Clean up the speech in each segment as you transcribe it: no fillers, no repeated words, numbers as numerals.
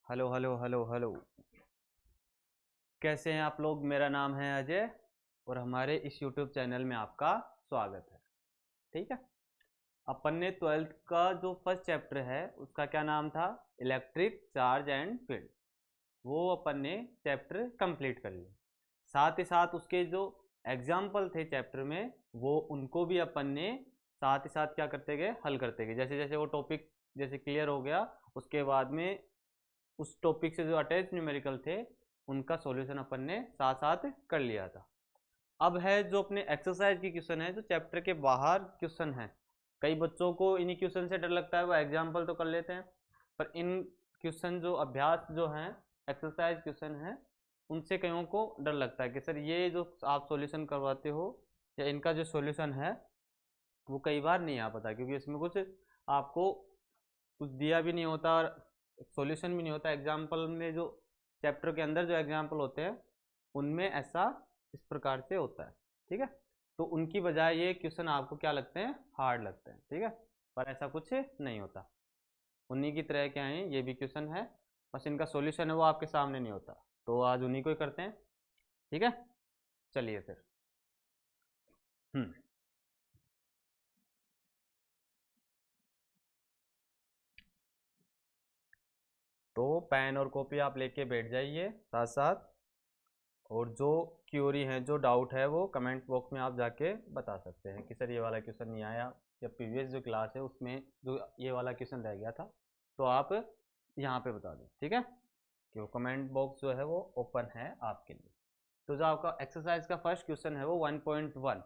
Hello hello hello hello. कैसे हैं आप लोग? मेरा नाम है अजय और हमारे इस YouTube चैनल में आपका स्वागत है। ठीक है, अपन ने 12th का जो फर्स्ट चैप्टर है उसका क्या नाम था? Electric charge and field. वो अपन ने चैप्टर कंप्लीट कर लिया। साथ ही साथ उसके जो एग्जाम्पल थे चैप्टर में वो उनको भी अपन ने साथ ही साथ क्या करते गए, हल करते गए। जैसे जैसे वो टॉपिक जैसे क्लियर हो गया उसके बाद में उस टॉपिक से जो अटैच न्यूमेरिकल थे उनका सॉल्यूशन अपन ने साथ साथ कर लिया था। अब है जो अपने एक्सरसाइज की क्वेश्चन है, जो चैप्टर के बाहर क्वेश्चन है। कई बच्चों को इन्हीं क्वेश्चन से डर लगता है, वो एग्जाम्पल तो कर लेते हैं पर इन क्वेश्चन जो अभ्यास जो हैं एक्सरसाइज क्वेश्चन हैं उनसे कईयों को डर लगता है कि सर ये जो आप सॉल्यूशन करवाते हो या इनका जो सॉल्यूशन है वो कई बार नहीं आ पाता, क्योंकि इसमें कुछ आपको कुछ दिया भी नहीं होता और सॉल्यूशन भी नहीं होता। एग्जाम्पल में जो चैप्टर के अंदर जो एग्जाम्पल होते हैं उनमें ऐसा इस प्रकार से होता है। ठीक है, तो उनकी बजाय ये क्वेश्चन आपको क्या लगते हैं? हार्ड लगते हैं। ठीक है, पर ऐसा कुछ नहीं होता। उन्हीं की तरह क्या है, ये भी क्वेश्चन है, बस इनका सॉल्यूशन है वो आपके सामने नहीं होता। तो आज उन्हीं को ही करते हैं। ठीक है, चलिए फिर। हम्म तो पेन और कॉपी आप लेके बैठ जाइए साथ साथ, और जो क्यूरी है जो डाउट है वो कमेंट बॉक्स में आप जाके बता सकते हैं कि सर ये वाला क्वेश्चन नहीं आया या प्रीवियस जो क्लास है उसमें जो ये वाला क्वेश्चन रह गया था, तो आप यहाँ पे बता दें। ठीक है, कि वो कमेंट बॉक्स जो है वो ओपन है आपके लिए। तो जो आपका एक्सरसाइज का फर्स्ट क्वेश्चन है वो 1.1,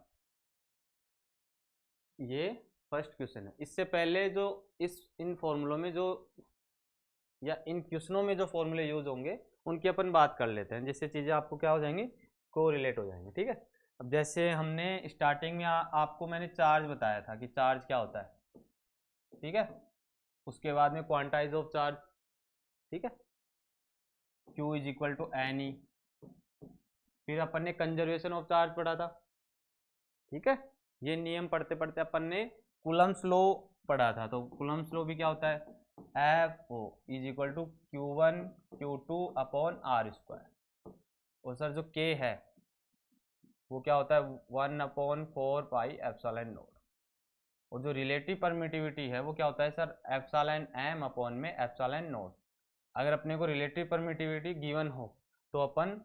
ये फर्स्ट क्वेश्चन है। इससे पहले जो इन फॉर्मूलों में जो या इन क्वेश्चनों में जो फॉर्मूले यूज होंगे उनकी अपन बात कर लेते हैं, जिससे चीज़ें आपको क्या हो जाएंगी, को रिलेट हो जाएंगी। ठीक है, अब जैसे हमने स्टार्टिंग में आपको मैंने चार्ज बताया था कि चार्ज क्या होता है। ठीक है, उसके बाद में क्वांटाइज ऑफ चार्ज। ठीक है, Q is equal to N E. फिर अपन ने कंजर्वेशन ऑफ चार्ज पढ़ा था। ठीक है, ये नियम पढ़ते पढ़ते अपन ने कूलम्स लॉ पढ़ा था। तो कूलम्स लॉ भी क्या होता है? F O is equal to Q1 Q2 upon are square. और सर जो के है वो क्या होता है? 1/4 पाई एप्सिलॉन नॉट। और जो रिलेटिव परमिटिविटी है वो क्या होता है सर? एप्सिलॉन एम अपॉन में एप्सिलॉन नॉट। अगर अपने को रिलेटिव परमिटिविटी गिवन हो तो अपन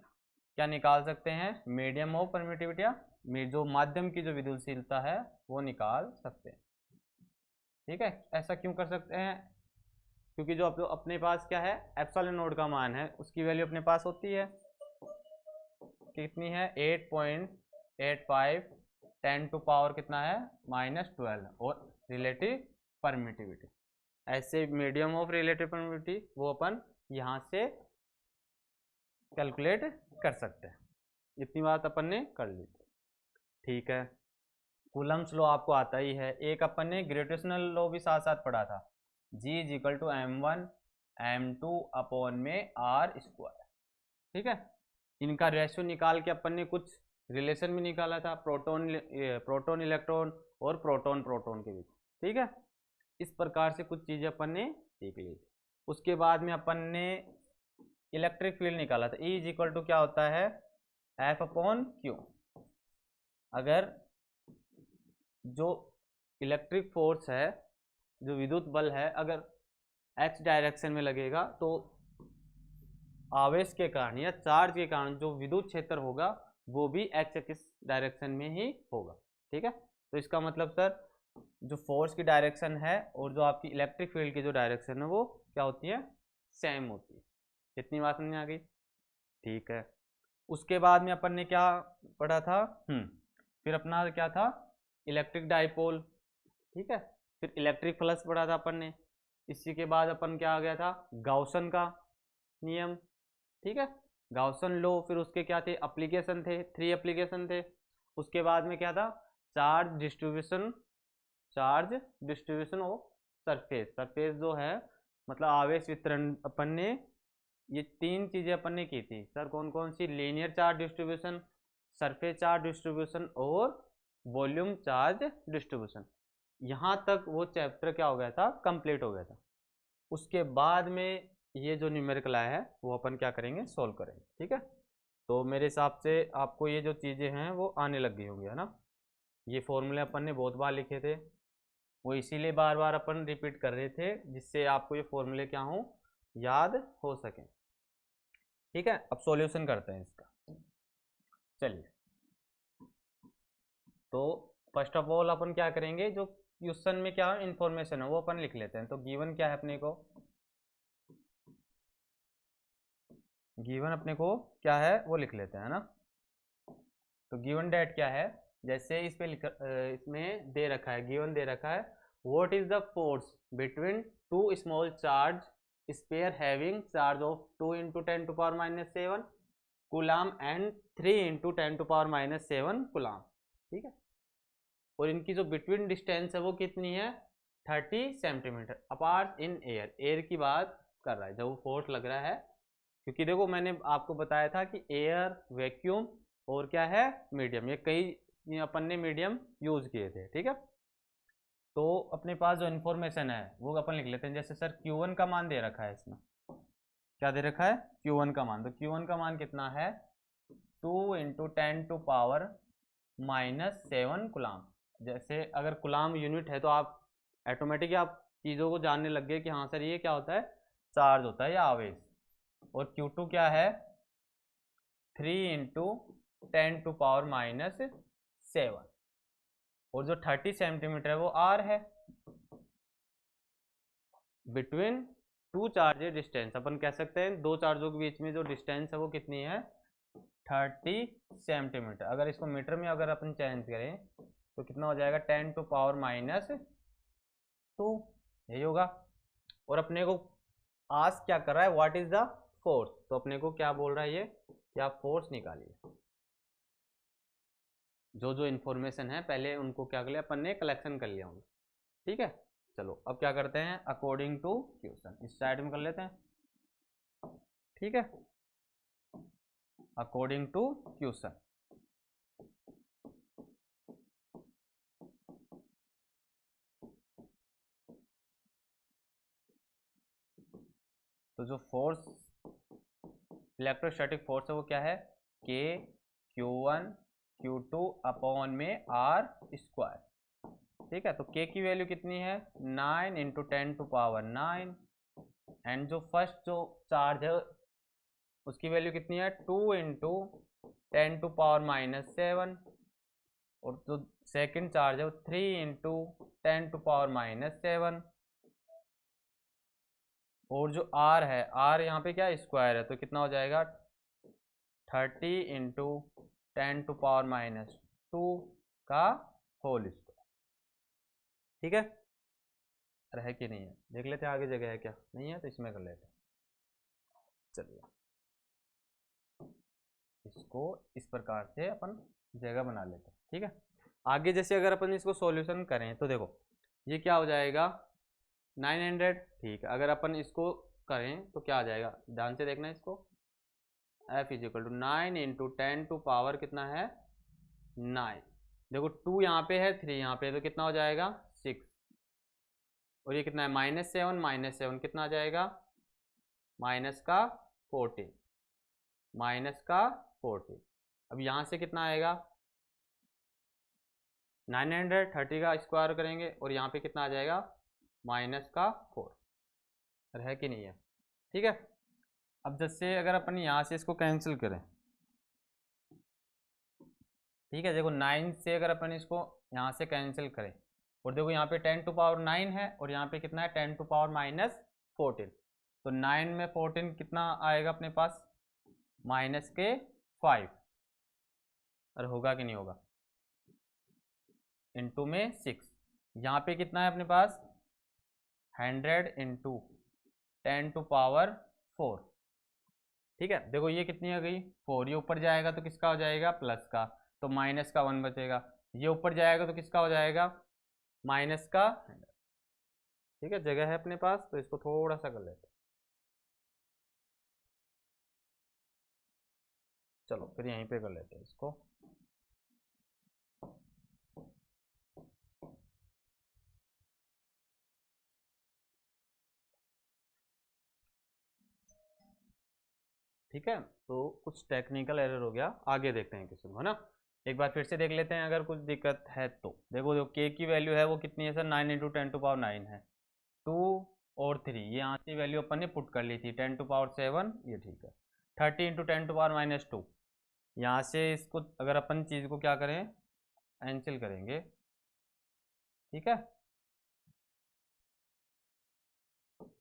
क्या निकाल सकते हैं? मीडियम ऑफ परमिटिविटी या जो माध्यम की जो विद्युतशीलता है वो निकाल सकते हैं। ठीक है, ऐसा क्यों कर सकते हैं? क्योंकि जो अपने पास क्या है, एप्सिलॉन नोड का मान है उसकी वैल्यू अपने पास होती है कितनी है? 8.85 10 टू पावर कितना है? -12। और रिलेटिव परमिटिविटी, ऐसे मीडियम ऑफ रिलेटिव परमिटिविटी वो अपन यहाँ से कैलकुलेट कर सकते हैं। इतनी बात अपन ने कर ली। ठीक है, कूलम्स लॉ आपको आता ही है। एक अपन ने ग्रेविटेशनल लॉ भी साथ साथ पढ़ा था, G is equal to M1 M2 upon में आर स्क्वायर। ठीक है, इनका रेशियो निकाल के अपन ने कुछ रिलेशन भी निकाला था, प्रोटॉन इलेक्ट्रॉन और प्रोटॉन प्रोटॉन के बीच। ठीक है, इस प्रकार से कुछ चीज़ें अपन ने सीख ली थी। उसके बाद में अपन ने इलेक्ट्रिक फील्ड निकाला था। E इज इक्वल टू क्या होता है? F upon Q. अगर जो इलेक्ट्रिक फोर्स है, जो विद्युत बल है, अगर x डायरेक्शन में लगेगा तो आवेश के कारण या चार्ज के कारण जो विद्युत क्षेत्र होगा वो भी x एक्सिस डायरेक्शन में ही होगा। ठीक है, तो इसका मतलब सर जो फोर्स की डायरेक्शन है और जो आपकी इलेक्ट्रिक फील्ड की जो डायरेक्शन है वो क्या होती है? सेम होती है। इतनी बात समझ आ गई? ठीक है, उसके बाद में अपन ने क्या पढ़ा था? फिर अपना क्या था? Electric dipole. ठीक है, फिर इलेक्ट्रिक फ्लक्स पढ़ा था अपन ने। इसी के बाद अपन क्या आ गया था? गाउसन का नियम। ठीक है, गाउसन लॉ। फिर उसके क्या थे? एप्लीकेशन थे, 3 एप्लीकेशन थे। उसके बाद में क्या था? Charge distribution of surface. Surface जो है मतलब आवेश वितरण, अपन ने ये 3 चीज़ें अपन ने की थी सर। कौन कौन सी? Linear charge distribution, surface charge distribution और वॉल्यूम चार्ज डिस्ट्रीब्यूशन। यहाँ तक वो चैप्टर क्या हो गया था? कंप्लीट हो गया था। उसके बाद में ये जो न्यूमेरिकल आया है वो अपन क्या करेंगे, सोल्व करेंगे। ठीक है, तो मेरे हिसाब से आपको ये जो चीज़ें हैं वो आने लग गई होंगी, है ना। ये फॉर्मूले अपन ने बहुत बार लिखे थे, वो इसीलिए बार बार अपन रिपीट कर रहे थे, जिससे आपको ये फॉर्मूले क्या हो, याद हो सके। ठीक है, अब सॉल्यूशन करते हैं इसका। चलिए, तो फर्स्ट ऑफ ऑल अपन क्या करेंगे, जो क्वेश्चन में क्या इंफॉर्मेशन है वो अपन लिख लेते हैं। तो गिवन क्या है अपने को, गिवन अपने को क्या है वो लिख लेते हैं ना। तो गिवन डेट क्या है, जैसे इस पे इसमें दे रखा है, गिवन दे रखा है, what is the force between two small charge spare having charge of 2 × 10⁻⁷ coulomb and 3 × 10⁻⁷ coulomb. ठीक है, और इनकी जो बिटवीन डिस्टेंस है वो कितनी है, 30 centimetre apart in air. Air की बात कर रहा है जब वो फोर्स लग रहा है, क्योंकि देखो मैंने आपको बताया था कि एयर, वैक्यूम और क्या है, मीडियम, ये कई अपन ने मीडियम यूज किए थे। ठीक है, तो अपने पास जो इन्फॉर्मेशन है वो अपन लिख लेते हैं। जैसे सर Q1 का मान दे रखा है, इसमें क्या दे रखा है, Q1 का मान। तो Q1 का मान कितना है, 2 × 10⁻⁷ कूलाम। जैसे अगर कूलाम यूनिट है तो आप ऑटोमेटिकली आप चीज़ों को जानने लग गए कि हाँ सर ये क्या होता है, चार्ज होता है या आवेश। और Q2 क्या है, 3 × 10⁻⁷। और जो 30 सेंटीमीटर है वो R है। बिटवीन टू चार्जेस डिस्टेंस, अपन कह सकते हैं दो चार्जों के बीच में जो डिस्टेंस है वो कितनी है, 30 सेंटीमीटर। अगर इसको मीटर में अगर अपन चेंज करें तो कितना हो जाएगा, 10⁻⁻², यही होगा। और अपने को आस्क क्या कर रहा है, व्हाट इज द फोर्स, तो अपने को क्या बोल रहा है ये, कि आप फोर्स निकालिए। जो जो इन्फॉर्मेशन है पहले उनको क्या कर लिया अपन ने, कलेक्शन कर लिया उनको। ठीक है, चलो अब क्या करते हैं, अकॉर्डिंग टू क्वेश्चन इस साइड में कर लेते हैं। ठीक है, अकॉर्डिंग टू क्वेश्चन। तो जो फोर्स, इलेक्ट्रोस्टैटिक फोर्स है वो क्या है, K Q1 Q2 अपॉन में R²। ठीक है, तो K की वैल्यू कितनी है, 9 × 10⁹ एंड जो फर्स्ट जो चार्ज है उसकी वैल्यू कितनी है, 2 × 10⁻⁷। और जो सेकंड चार्ज है वो 3 × 10⁻⁷। और जो R है, R यहाँ पे क्या स्क्वायर है, तो कितना हो जाएगा, 30 × 10⁻⁻² का होल स्क्वायर। ठीक है, अरे है कि नहीं है, देख लेते हैं आगे जगह है क्या, नहीं है तो इसमें कर लेते हैं। चलिए इसको इस प्रकार से अपन जगह बना लेते हैं। ठीक है, आगे जैसे अगर अपन इसको सॉल्यूशन करें तो देखो ये क्या हो जाएगा, 900। ठीक है, अगर अपन इसको करें तो क्या आ जाएगा, ध्यान से देखना इसको, F = 9 × 10⁻, कितना है 9। देखो 2 यहाँ पे है, 3 यहाँ पे है, तो कितना हो जाएगा 6। और ये कितना है, -7 कितना आ जाएगा, माइनस का 14, माइनस का 14। अब यहाँ से कितना आएगा, 930 का स्क्वायर करेंगे और यहाँ पे कितना आ जाएगा, माइनस का 4। है कि नहीं है। ठीक है, अब जैसे अगर अपन यहाँ से इसको कैंसिल करें, ठीक है, देखो 9 से अगर अपन इसको यहाँ से कैंसिल करें, और देखो यहाँ पे 10⁻9 है और यहाँ पे कितना है, 10⁻⁻14। तो 9 में 14 कितना आएगा अपने पास, -5। अरे होगा कि नहीं होगा, इंटू में 6। यहाँ पे कितना है अपने पास, 100 × 10⁻⁴। ठीक है, देखो ये कितनी आ गई, 4। ये ऊपर जाएगा तो किसका हो जाएगा, प्लस का, तो माइनस का 1 बचेगा। ये ऊपर जाएगा तो किसका हो जाएगा, माइनस का 100। ठीक है, जगह है अपने पास, तो इसको थोड़ा सा कर लेते हैं। चलो फिर यहीं पे कर लेते हैं इसको। ठीक है, तो कुछ टेक्निकल एरर हो गया, आगे देखते हैं क्वेश्चन को, है ना। एक बार फिर से देख लेते हैं, अगर कुछ दिक्कत है तो। देखो जो के की वैल्यू है वो कितनी है सर, 9 × 10⁻9 है। 2 और 3 ये यहाँ से वैल्यू अपन ने पुट कर ली थी, 10⁻7 ये ठीक है। 30 × 10⁻2 यहाँ से इसको अगर अपन चीज़ को क्या करें, कैंसिल करेंगे, ठीक है,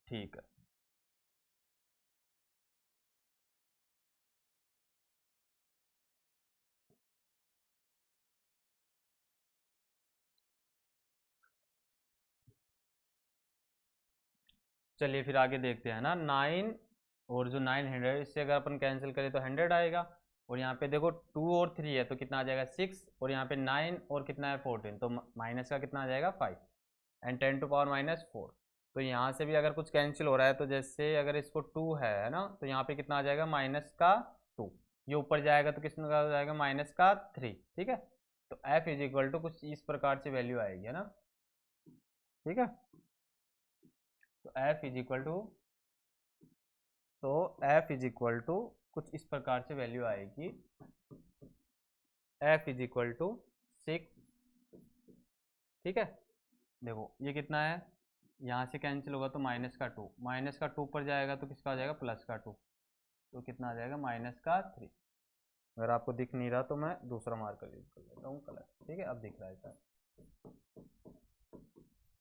ठीक है। चलिए फिर आगे देखते हैं ना। 9 और जो 900 इससे अगर अपन कैंसिल करें तो 100 आएगा। और यहाँ पे देखो 2 और 3 है तो कितना आ जाएगा 6, और यहाँ पे 9 और कितना है 14, तो माइनस का कितना आ जाएगा 5 एंड 10⁻⁴। तो यहाँ से भी अगर कुछ कैंसिल हो रहा है तो जैसे अगर इसको 2 है ना, तो यहाँ पे कितना आ जाएगा -2, ये ऊपर जाएगा तो कितना आ जाएगा -3, ठीक है। तो f = कुछ इस प्रकार से वैल्यू आएगी, है ना, ठीक है। तो f कुछ इस प्रकार से वैल्यू आएगी, f = 6, ठीक है। देखो ये कितना है, यहाँ से कैंसिल होगा तो -2 पर जाएगा तो किसका आ जाएगा +2, तो कितना आ जाएगा -3। अगर आपको दिख नहीं रहा तो मैं दूसरा मार्कर यूज कर लेता हूँ, कलर, ठीक है, अब दिख रहा है सर।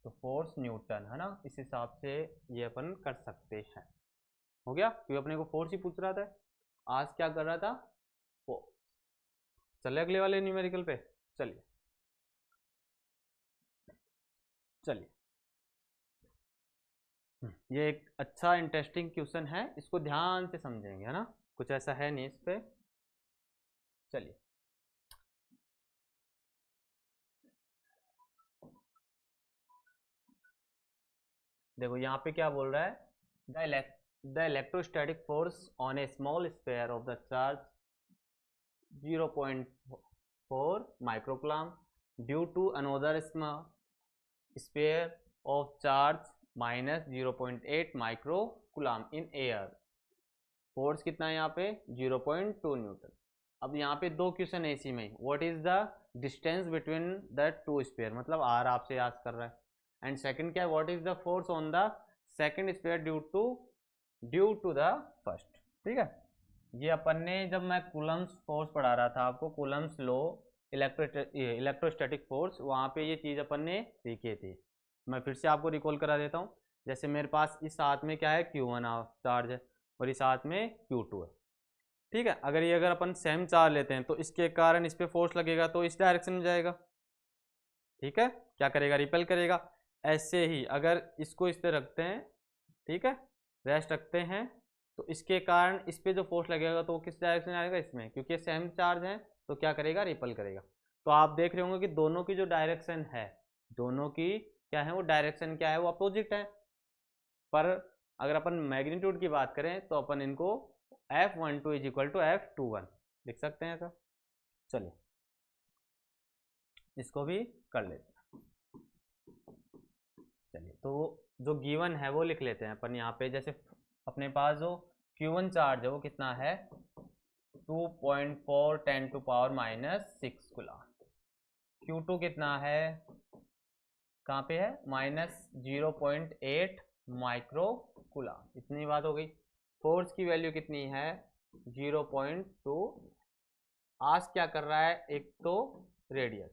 तो फोर्स न्यूटन, है ना, इस हिसाब से ये अपन कर सकते हैं। हो गया, क्योंकि अपने को फोर्स ही पूछ रहा था, आज क्या कर रहा था फोर्स। चले अगले वाले न्यूमेरिकल पे, चलिए चलिए। ये एक अच्छा इंटरेस्टिंग क्वेश्चन है, इसको ध्यान से समझेंगे, है ना, कुछ ऐसा है नहीं इस पे। चलिए देखो यहाँ पे क्या बोल रहा है, the electrostatic force on a small sphere of the charge 0.4 microcoulomb due to another sphere of charge -0.8 microcoulomb in air. Force कितना है यहाँ पे 0.2 न्यूटन। अब यहाँ पे दो क्वेश्चन है इसी में, what is the distance between the two sphere, मतलब आर आपसे याद कर रहा है। एंड सेकंड क्या है, what is the force on the second sphere due to the first, ठीक है। ये अपन ने जब मैं कूलम्स फोर्स पढ़ा रहा था आपको, कूलम्स लो इलेक्ट्रोस्टैटिक फोर्स, वहाँ पे ये चीज़ अपन ने सीखी थी। मैं फिर से आपको रिकॉल करा देता हूँ। जैसे मेरे पास इस हाथ में क्या है Q1 चार्ज है और इस हाथ में Q2 है, ठीक है। अगर अपन सेम चार्ज लेते हैं तो इसके कारण इस पर फोर्स लगेगा तो इस डायरेक्शन में जाएगा, ठीक है, क्या करेगा रिपेल करेगा। ऐसे ही अगर इसको इस पर रखते हैं, ठीक है, रेस्ट रखते हैं, तो इसके कारण इस पर जो फोर्स लगेगा तो वो किस डायरेक्शन में आएगा, इसमें, क्योंकि सेम चार्ज है तो क्या करेगा रिपेल करेगा। तो आप देख रहे होंगे कि दोनों की जो डायरेक्शन है, दोनों की क्या है वो डायरेक्शन क्या है वो अपोजिट है। पर अगर अपन मैग्नीट्यूड की बात करें तो अपन इनको F12 = F21 लिख सकते हैं। सर चलिए इसको भी कर लेते हैं। चलिए तो जो गिवन है वो लिख लेते हैं अपन यहाँ पे। जैसे अपने पास जो Q1 चार्ज है वो कितना है 2.4 10⁻⁻6 कूलम। Q2 कितना है, कहाँ पे है -0.8 माइक्रो कूलम। इतनी बात हो गई। फोर्स की वैल्यू कितनी है 0.2। आज क्या कर रहा है, एक तो radius,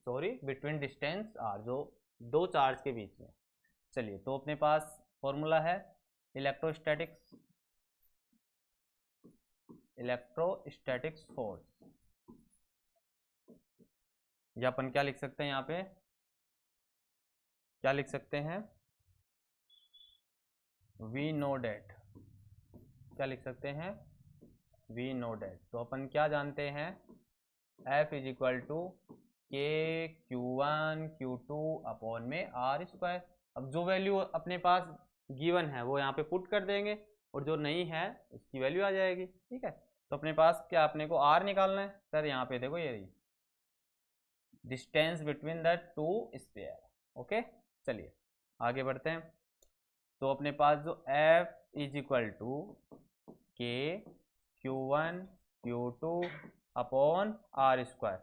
sorry between distance r, जो दो चार्ज के बीच में। चलिए तो अपने पास फॉर्मूला है इलेक्ट्रोस्टैटिक्स फोर्स, या अपन क्या लिख सकते हैं यहाँ पे, क्या लिख सकते हैं वी नो डेट, क्या लिख सकते हैं वी नो डेट। तो अपन क्या जानते हैं F = K Q1 अपॉन में R²। अब जो वैल्यू अपने पास गिवन है वो यहाँ पे पुट कर देंगे और जो नहीं है उसकी वैल्यू आ जाएगी, ठीक है। तो अपने पास क्या, अपने को R निकालना है। सर यहाँ पे देखो ये distance between the two sphere, okay. चलिए आगे बढ़ते हैं। तो अपने पास जो F = के Q1 Q2 upon are square.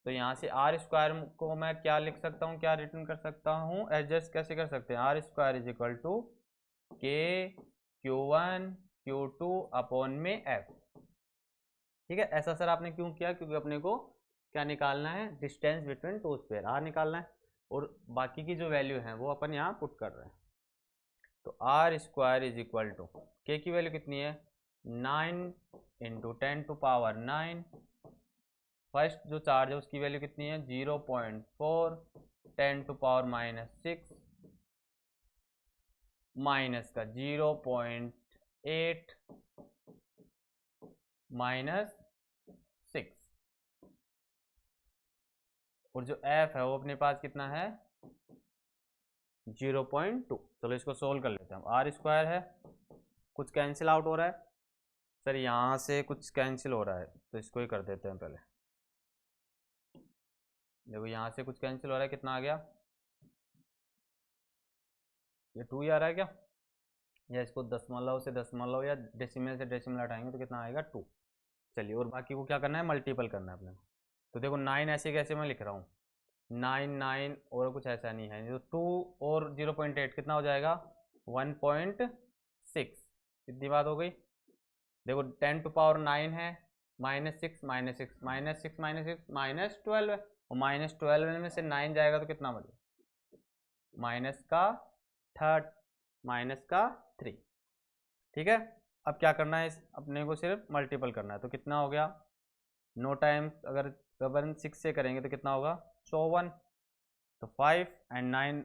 तो यहाँ से आर स्क्वायर को मैं क्या लिख सकता हूँ, क्या रिटर्न कर सकता हूँ, एडजस्ट कैसे कर सकते हैं, r square is equal to k Q1 Q2 upon में एफ। ठीक है, ऐसा सर आपने क्यों किया, क्योंकि अपने को क्या निकालना है, distance between two square r निकालना है, और बाकी की जो वैल्यू है वो अपन यहाँ पुट कर रहे हैं। तो r square is equal to k की वैल्यू कितनी है, 9 इंटू 10 टू पावर 9, फर्स्ट जो चार्ज है उसकी वैल्यू कितनी है 0.4, 10 टू पावर -6 माइनस का 0.8 -6, और जो f है वो अपने पास कितना है 0.2। चलो इसको सोल्व कर लेते हैं हम। आर स्क्वायर है, कुछ कैंसिल आउट हो रहा है सर, यहाँ से कुछ कैंसिल हो रहा है तो इसको ही कर देते हैं पहले। देखो यहाँ से कुछ कैंसिल हो रहा है, कितना आ गया, ये 2 ही आ रहा है क्या, या इसको दशमलव से दशमलव या डेसिमल से डेसिमल हटाएंगे तो कितना आएगा 2। चलिए, और बाकी को क्या करना है, मल्टीपल करना है अपने को। तो देखो 9 ऐसे कैसे मैं लिख रहा हूँ, 9 और कुछ ऐसा नहीं है, तो 2 और 0.8 कितना हो जाएगा 1.6, कितनी बात हो गई। देखो 10 टू पावर 9 है, -6 -6 -6 -6 -12 है, और -12 में से 9 जाएगा तो कितना बचेगा, -3। ठीक है, अब क्या करना है, इस अपने को सिर्फ मल्टीपल करना है। तो कितना हो गया, नो टाइम अगर 6 से करेंगे तो कितना होगा 54, तो 5 एंड 9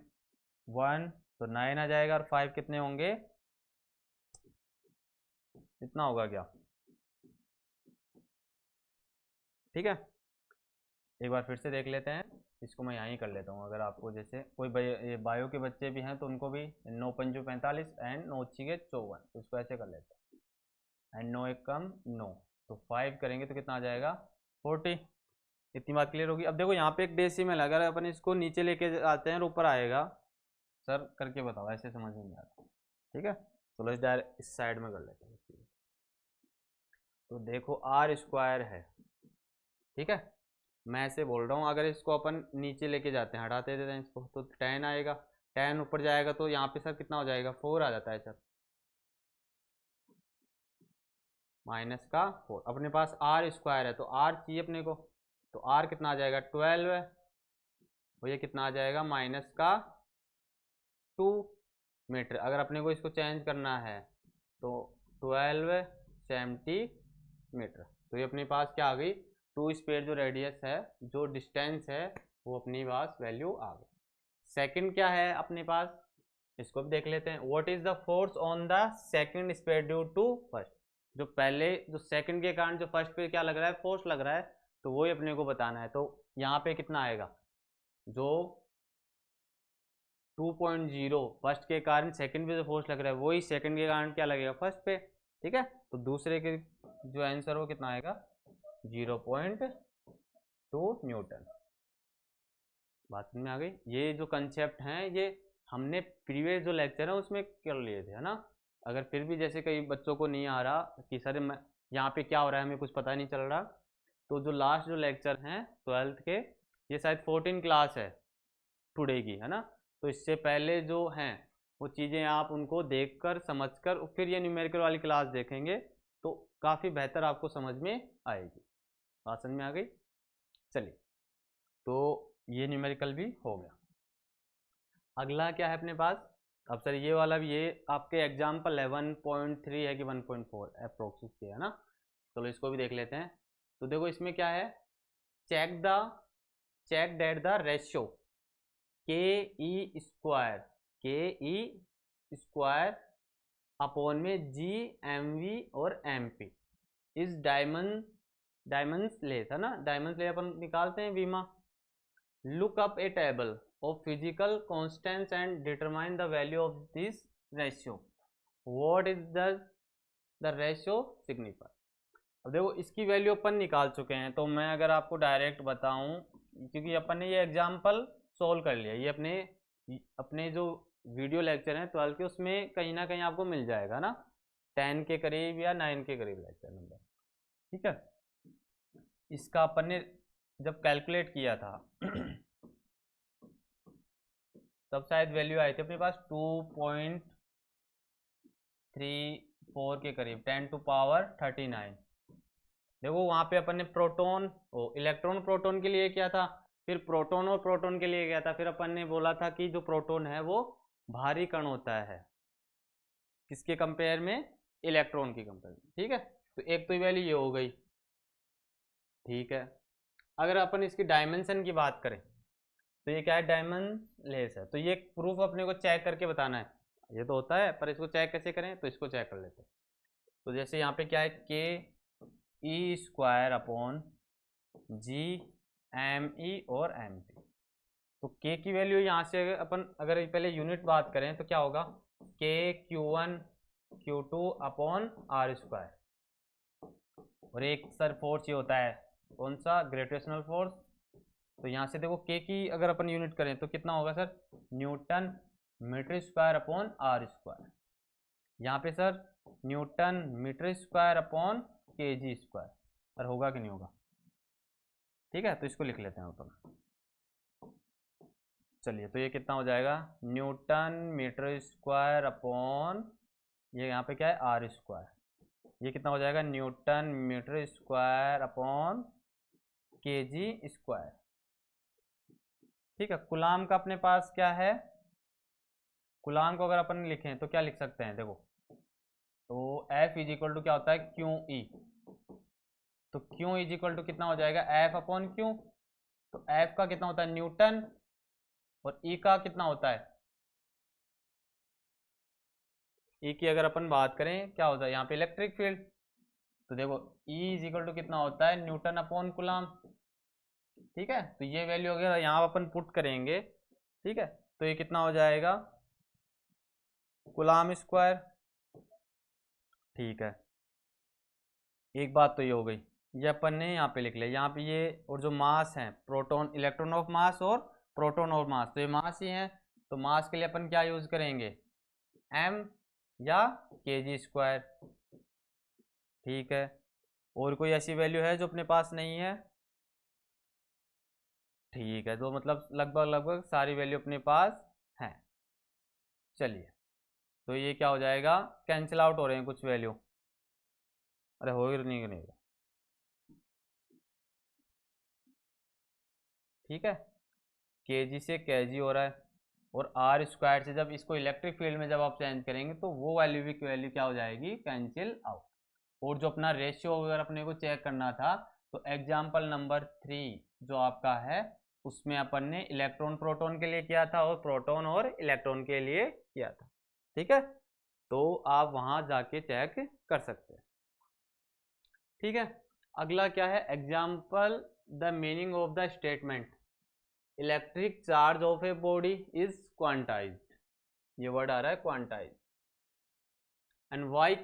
1, तो 9 आ जाएगा, और 5 कितने होंगे, इतना होगा क्या। ठीक है, एक बार फिर से देख लेते हैं, इसको मैं यहाँ ही कर लेता हूँ। अगर आपको जैसे कोई ये बायो के बच्चे भी हैं तो उनको भी 9 पंजू 45 एंड 9 छीके 54, तो इसको ऐसे कर लेते हैं, एंड 9 एक कम 9, तो 5 करेंगे तो कितना आ जाएगा 40। इतनी बात क्लियर होगी। अब देखो यहाँ पे एक डेसिमल, अगर अपन इसको नीचे लेके आते हैं और ऊपर आएगा, सर करके बताओ, ऐसे समझ में नहीं आता। ठीक है, चलो इस डायरेक्ट इस साइड में कर लेते हैं। तो देखो आर स्क्वायर है, ठीक है, मैं ऐसे बोल रहा हूँ, अगर इसको अपन नीचे लेके जाते हैं, हटाते देते हैं इसको, तो 10 आएगा, 10 ऊपर जाएगा तो यहाँ पे सर कितना हो जाएगा 4 आ जाता है सर, माइनस का 4। अपने पास आर स्क्वायर है तो आर चाहिए अपने को, तो आर कितना आ जाएगा 12 है, और ये कितना आ जाएगा -2 मीटर। अगर अपने को इसको चेंज करना है तो 12 सेंटीमीटर, तो ये अपने पास क्या आ गई, 2 स्क्वायर जो रेडियस है, जो डिस्टेंस है, वो अपनी पास वैल्यू आ गई। सेकंड क्या है अपने पास, इसको भी देख लेते हैं। What is the force on the second square due to first, जो पहले जो सेकंड के कारण जो फर्स्ट पे क्या लग रहा है, फोर्स लग रहा है, तो वही अपने को बताना है। तो यहाँ पे कितना आएगा, जो 2.0 फर्स्ट के कारण सेकंड पे जो फोर्स लग रहा है, वही सेकंड के कारण क्या लगेगा फर्स्ट पे। ठीक है, तो दूसरे के जो आंसर हो कितना आएगा 0.2 न्यूटन। बात में आ गई। ये जो कंसेप्ट हैं ये हमने प्रीवियस जो लेक्चर है उसमें कर लिए थे, है ना। अगर फिर भी जैसे कई बच्चों को नहीं आ रहा कि सर मैं यहाँ पे क्या हो रहा है, हमें कुछ पता नहीं चल रहा, तो जो लास्ट जो लेक्चर हैं 12th के, ये शायद 14 क्लास है टुडे की, है ना। तो इससे पहले जो हैं वो चीज़ें आप उनको देखकर समझकर फिर ये न्यूमेरिकल वाली क्लास देखेंगे तो काफ़ी बेहतर आपको समझ में आएगी। बात समझ में आ गई। चलिए, तो ये न्यूमेरिकल भी हो गया। अगला क्या है अपने पास, अब सर ये वाला भी, ये आपके एग्जाम्पल है 1.3 है कि 1.4 अप्रोक्स है ना। चलो इसको भी देख लेते हैं। तो देखो इसमें क्या है, चेक डेट द रेशियो के ई स्क्वायर अपॉन में जी एम वी और एम पी इस डायमंड्स ले था ना, डायमंड्स ले अपन निकालते हैं बीमा। Look up A table of physical constants and determine the value of this ratio. What is the ratio signify? अब देखो इसकी वैल्यू अपन निकाल चुके हैं, तो मैं अगर आपको डायरेक्ट बताऊं, क्योंकि अपन ने ये एग्जाम्पल सोल्व कर लिया, ये अपने जो वीडियो लेक्चर हैं 12 के उसमें कहीं ना कहीं आपको मिल जाएगा ना। 10 के करीब या 9 के करीब रहता है नंबर। ठीक है, इसका अपन ने जब कैलकुलेट किया था तब शायद वैल्यू आई थी अपने पास 2.34 के करीब, 10⁻39। देखो वहाँ पे अपन ने प्रोटॉन इलेक्ट्रॉन प्रोटॉन के लिए किया था, फिर प्रोटॉन और प्रोटॉन के लिए किया था, फिर अपन ने बोला था कि जो प्रोटॉन है वो भारी कण होता है किसके कंपेयर में, इलेक्ट्रॉन की कंपेयर में। ठीक है, तो एक तो वैल्यू ये हो गई। ठीक है, अगर अपन इसकी डायमेंशन की बात करें तो ये क्या है, डायमेंशनलेस है। तो ये प्रूफ अपने को चेक करके बताना है, ये तो होता है पर इसको चेक कैसे करें, तो इसको चेक कर लेते हैं। तो जैसे यहाँ पे क्या है, K E square upon G M E और एम टी। तो के की वैल्यु यहाँ से अपन अगर पहले यूनिट बात करें तो क्या होगा, के Q1 Q2 upon are square. और एक सर फोर्स ये होता है कौन सा, ग्रेविटेशनल फोर्स। तो यहाँ से देखो के की अगर अपन यूनिट करें तो कितना होगा sir, newton metre square upon are square. यहाँ पे sir newton metre square upon K G square. और होगा कि नहीं होगा, ठीक है, तो इसको लिख लेते हैं अपन। चलिए, तो ये कितना हो जाएगा, न्यूटन मीटर स्क्वायर अपॉन ये यहाँ पे क्या है आर स्क्वायर। ये कितना हो जाएगा, Newton metre square upon K G square. ठीक है, कूलाम का अपने पास क्या है, कूलाम को अगर अपन लिखें तो क्या लिख सकते हैं, देखो तो F इज इक्वल टू क्या होता है, क्यू ई। तो क्यू इज इक्वल टू कितना हो जाएगा, F अपॉन क्यू। तो F का कितना होता है न्यूटन, और E का कितना होता है, E की अगर अपन बात करें क्या होता है यहाँ पे इलेक्ट्रिक फील्ड। तो देखो E इज इक्वल टू कितना होता है, न्यूटन अपॉन कूलाम। ठीक है, तो ये वैल्यू अगर यहाँ अपन पुट करेंगे, ठीक है, तो ये कितना हो जाएगा, कूलाम स्क्वायर। ठीक है, एक बात तो ये हो गई, ये अपन ने यहाँ पे लिख लिया। यहाँ पे ये और जो मास है, प्रोटॉन इलेक्ट्रॉन ऑफ मास और प्रोटॉन ऑफ मास, तो ये मास ही है। तो मास के लिए अपन क्या यूज करेंगे, m या के जी स्क्वायर। ठीक है, और कोई ऐसी वैल्यू है जो अपने पास नहीं है, ठीक है, तो मतलब लगभग लगभग सारी वैल्यू अपने पास है। चलिए, तो ये क्या हो जाएगा, कैंसिल आउट हो रहे हैं कुछ वैल्यू। अरे हो नहीं नहीं, ठीक है, के जी से के जी हो रहा है, और आर स्क्वायर से जब इसको इलेक्ट्रिक फील्ड में जब आप चेंज करेंगे तो वो वैल्यू भी वैल्यू क्या हो जाएगी, कैंसिल आउट। और जो अपना रेशियो अगर अपने को चेक करना था, तो एग्जाम्पल नंबर 3 जो आपका है उसमें अपन ने इलेक्ट्रॉन प्रोटॉन के लिए किया था और प्रोटॉन और इलेक्ट्रॉन के लिए किया था। ठीक है, तो आप वहां जाके चेक कर सकते हैं। ठीक है, अगला क्या है, example the meaning of the statement electric charge of a body is quantized. ये वर्ड आ रहा है quantize. And why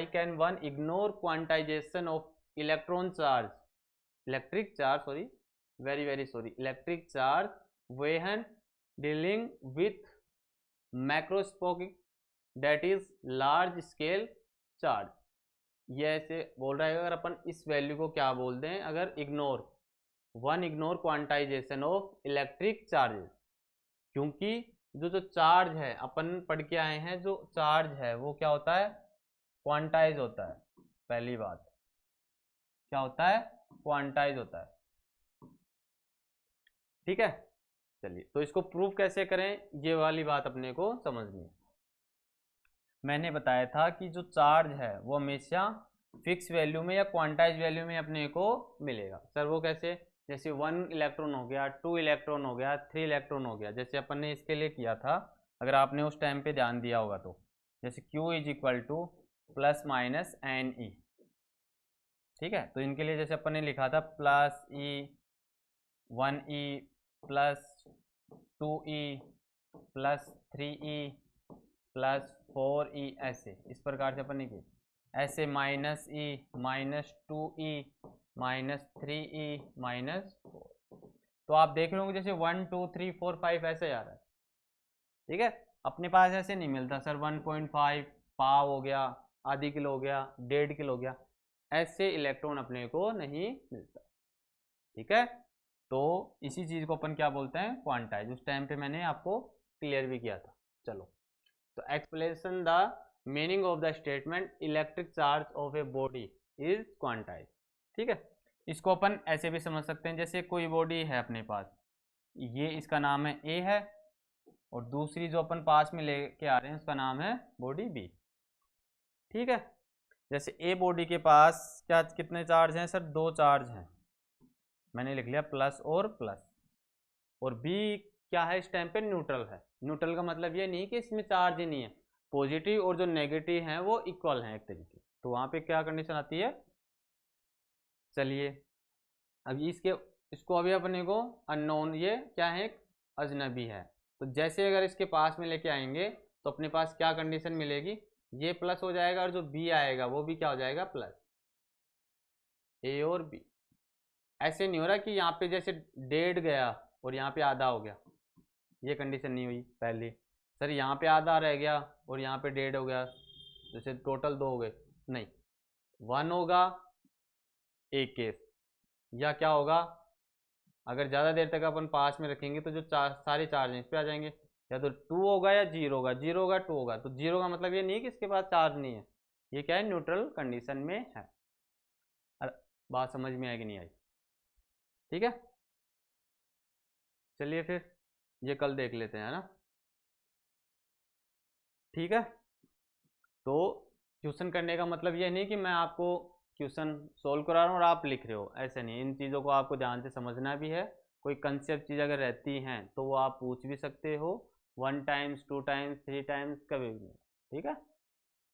can one ignore quantization of electron charge, electric charge, sorry, very sorry, electric charge when dealing with macroscopic, that is large scale charge। ये ऐसे बोल रहा है, अगर अपन इस वैल्यू को क्या बोल दें, अगर ignore quantization of electric charges, क्योंकि जो चार्ज है अपन पढ़ के आए हैं, जो चार्ज है वो क्या होता है, क्वांटाइज होता है। पहली बात क्या होता है, क्वांटाइज होता है। ठीक है, चलिए, तो इसको प्रूव कैसे करें, ये वाली बात अपने को समझनी है। मैंने बताया था कि जो चार्ज है वो हमेशा फिक्स वैल्यू में या क्वांटाइज वैल्यू में अपने को मिलेगा। सर वो कैसे, जैसे 1 इलेक्ट्रॉन हो गया, 2 इलेक्ट्रॉन हो गया, 3 इलेक्ट्रॉन हो गया, जैसे अपन ने इसके लिए किया था, अगर आपने उस टाइम पे ध्यान दिया होगा तो, जैसे Q is equal to plus minus N E. ठीक है, तो इनके लिए जैसे अपन ने लिखा था plus E 1E plus 2E plus 3E plus 4E, ऐसे इस प्रकार से अपन ने की। ऐसे minus E minus 2E minus 3E minus 4। तो आप देख रहे होंगे जैसे 1 2 3 4 5 ऐसे आ रहा है। ठीक है, अपने पास ऐसे नहीं मिलता सर, 1.5 पाव हो गया, आधी किलो हो गया, 1.5 किलो हो गया, ऐसे इलेक्ट्रॉन अपने को नहीं मिलता। ठीक है, तो इसी चीज को अपन क्या बोलते हैं, क्वांटाइज। उस टाइम पे मैंने आपको क्लियर भी किया था। चलो, तो explanation the meaning of the statement electric charge of a body is quantize. ठीक है, इसको अपन ऐसे भी समझ सकते हैं, जैसे कोई बॉडी है अपने पास, ये इसका नाम है ए है, और दूसरी जो अपन पास में लेके आ रहे हैं उसका नाम है बॉडी बी। ठीक है, जैसे ए बॉडी के पास क्या कितने चार्ज हैं सर, 2 चार्ज हैं, मैंने लिख लिया प्लस और प्लस। और बी क्या है, इस टाइम पे न्यूट्रल है। न्यूट्रल का मतलब ये नहीं कि इसमें चार्ज ही नहीं है, पॉजिटिव और जो नेगेटिव हैं वो इक्वल हैं एक तरीके, तो वहां पे क्या कंडीशन आती है। चलिए, अब इसको अभी अपने को अननोन, ये क्या है, एक अजनबी है, तो जैसे अगर इसके पास में लेके आएंगे तो अपने पास क्या कंडीशन मिलेगी, ये प्लस हो जाएगा और जो बी आएगा वो भी क्या हो जाएगा, प्लस। ए और बी, ऐसे नहीं हो रहा कि यहाँ पे जैसे 1.5 गया और यहाँ पे आधा हो गया, ये कंडीशन नहीं हुई पहले। सर यहाँ पे आधा रह गया और यहाँ पे 1.5 हो गया, जैसे टोटल 2 हो गए, नहीं, 1 होगा एक केस, या क्या होगा, अगर ज़्यादा देर तक अपन पास में रखेंगे तो जो सारे चार्ज हैं इस पे आ जाएंगे, या तो 2 होगा या 0 होगा, 0 होगा 2 होगा। तो 0 का मतलब ये नहीं कि इसके पास चार्ज नहीं है, ये क्या है, न्यूट्रल कंडीशन में है। बात समझ में आई कि नहीं आई। ठीक है, चलिए फिर ये कल देख लेते हैं, है ना। ठीक है, तो क्वेश्चन करने का मतलब ये नहीं कि मैं आपको क्वेश्चन सोल्व करा रहा हूँ और आप लिख रहे हो, ऐसे नहीं, इन चीज़ों को आपको ध्यान से समझना भी है। कोई कंसेप्ट चीज़ अगर रहती हैं तो वो आप पूछ भी सकते हो, 1 टाइम्स 2 टाइम्स 3 टाइम्स कभी भी। ठीक है,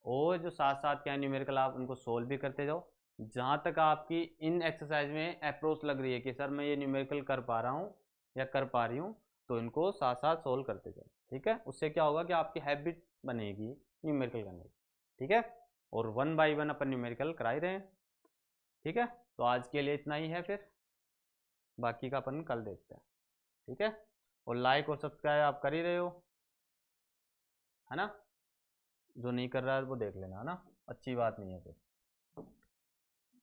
और जो साथ साथ क्या न्यूमेरिकल आप उनको सोल्व भी करते जाओ। जहाँ तक आपकी इन एक्सरसाइज में अप्रोच लग रही है कि सर मैं ये न्यूमेरिकल कर पा रहा हूँ या कर पा रही हूँ, तो इनको साथ साथ सोल्व करते जाओ। ठीक है, उससे क्या होगा कि आपकी हैबिट बनेगी न्यूमेरिकल करने की। ठीक है, और 1 बाई 1 अपन न्यूमेरिकल करा ही रहे हैं। ठीक है, तो आज के लिए इतना ही है, फिर बाकी का अपन कल देखते हैं। ठीक है, और लाइक और सब्सक्राइब आप कर ही रहे हो, है ना। जो नहीं कर रहा है वो देख लेना, है ना, अच्छी बात नहीं है फिर।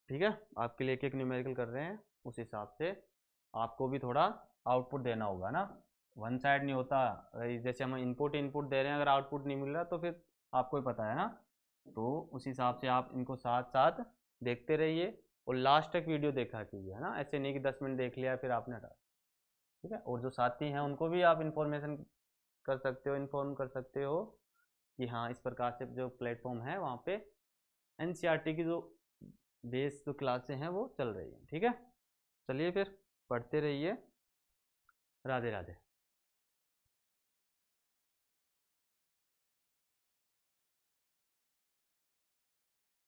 ठीक है, आपके लिए एक न्यूमेरिकल कर रहे हैं, उस हिसाब से आपको भी थोड़ा आउटपुट देना होगा ना, वन साइड नहीं होता। जैसे हम इनपुट दे रहे हैं, अगर आउटपुट नहीं मिल रहा तो फिर आपको ही पता है ना, तो उस हिसाब से आप इनको साथ साथ देखते रहिए और लास्ट तक वीडियो देखा कीजिए, है ना। ऐसे नहीं कि 10 मिनट देख लिया फिर आपने हटा। ठीक है, और जो साथी हैं उनको भी आप इन्फॉर्मेशन कर सकते हो, इन्फॉर्म कर सकते हो कि हाँ इस प्रकार से जो प्लेटफॉर्म है वहाँ पे एनसीईआरटी की जो बेस जो क्लासें हैं वो चल रही हैं। ठीक है, चलिए फिर पढ़ते रहिए, राधे राधे।